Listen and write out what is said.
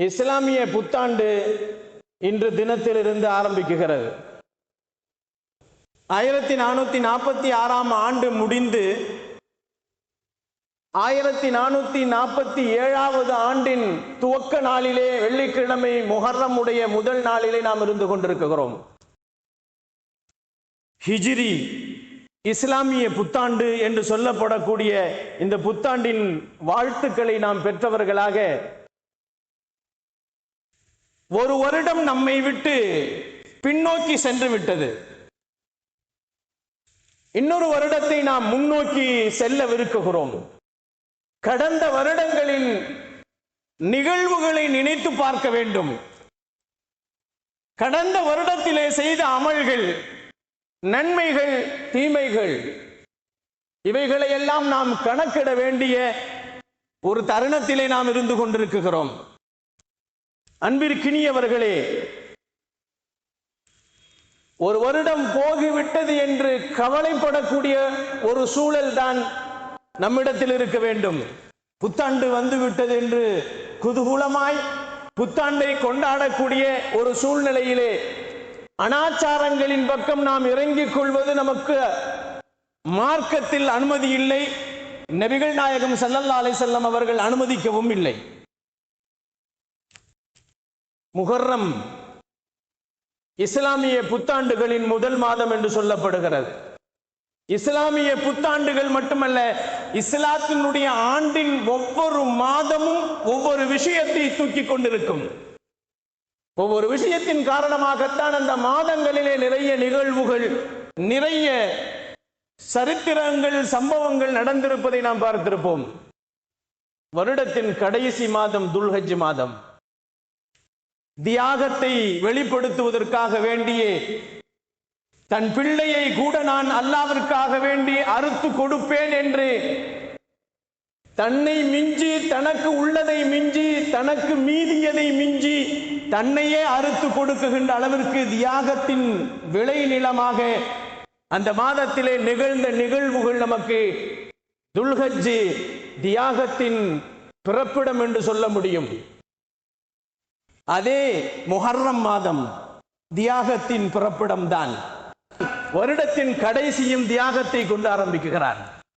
இஸ்லாமிய புத்தாண்டு இன்று தினத்திலிருந்து ஆரம்பிக்குகிறது. 1446 ஆண்டு முடிந்து 1447 ஆண்டின் துவக்க நாளிலே வெள்ளிக்கிழமை முஹர்ரம் உடைய முதல் நாளிலே நாம் இருந்து கொண்டிருக்கிறோம். ஹிஜ்ரி இஸ்லாமிய புத்தாண்டு என்று சொல்லப்படக்கூடிய இந்த புத்தாண்டின் வாழ்த்துக்களை நாம் பெற்றவர்களாக ஒரு வருடம் நம்மை விட்டு பின்னோக்கி சென்று விட்டது. இன்னொரு வருடத்தை நாம் முன்னோக்கி செல்லவிருக்கிறோம். கடந்த வருடங்களின் நிகழ்வுகளை நினைத்து பார்க்க வேண்டும். கடந்த வருடத்திலே செய்த அமல்கள், நன்மைகள், தீமைகள், இவைகளை எல்லாம் நாம் கணக்கிட வேண்டிய ஒரு தருணத்திலே நாம் இருந்து கொண்டிருக்கிறோம். அன்பிற்கினியவர்களே, ஒரு வருடம் போகிவிட்டது என்று கவலைப்படக்கூடிய ஒரு சூழல் தான் நம்மிடத்தில் இருக்க வேண்டும். புத்தாண்டு வந்துவிட்டது என்று குதூகலமாய் புத்தாண்டை கொண்டாடக்கூடிய ஒரு சூழ்நிலையிலே அனாச்சாரங்களின் பக்கம் நாம் இறங்கிக் கொள்வது நமக்கு மார்க்கத்தில் அனுமதி இல்லை. நபிகள் நாயகம் ஸல்லல்லாஹு அலைஹி வஸல்லம் அவர்கள் அனுமதிக்கவும் இல்லை. முஹர்ரம் இஸ்லாமிய புத்தாண்டுகளின் முதல் மாதம் என்று சொல்லப்படுகிறது. இஸ்லாமிய புத்தாண்டுகள் மட்டுமல்ல, இஸ்லாத்தினுடைய ஆண்டின் ஒவ்வொரு மாதமும் ஒவ்வொரு விஷயத்தை தூக்கி கொண்டிருக்கும். ஒவ்வொரு விஷயத்தின் காரணமாகத்தான் அந்த மாதங்களிலே நிறைய நிகழ்வுகள், நிறைய சரித்திரங்கள், சம்பவங்கள் நடந்திருப்பதை நாம் பார்த்திருப்போம். வருடத்தின் கடைசி மாதம் துல்ஹஜ் மாதம். தியாகத்தை வெளிப்படுத்துவதற்காக வேண்டியே தன் பிள்ளையை கூட நான் அல்லாஹ்விற்காக வேண்டி அறுத்து கொடுப்பேன் என்று தன்னை மிஞ்சி, தனக்கு உள்ளதை மிஞ்சி, தனக்கு மீதியதை மிஞ்சி தன்னையே அறுத்து கொடுக்குகின்ற அளவிற்கு தியாகத்தின் விளைநிலமாக அந்த மாதத்திலே நிகழ்ந்த நிகழ்வுகள் நமக்கு துல்ஹஜ் தியாகத்தின் பிறப்பிடம் என்று சொல்ல முடியும். அதே முஹர்ரம் மாதம் தியாகத்தின் பிறப்பிடம்தான். வருடத்தின் கடைசியும் தியாகத்தை கொண்டு ஆரம்பிக்கிறார்.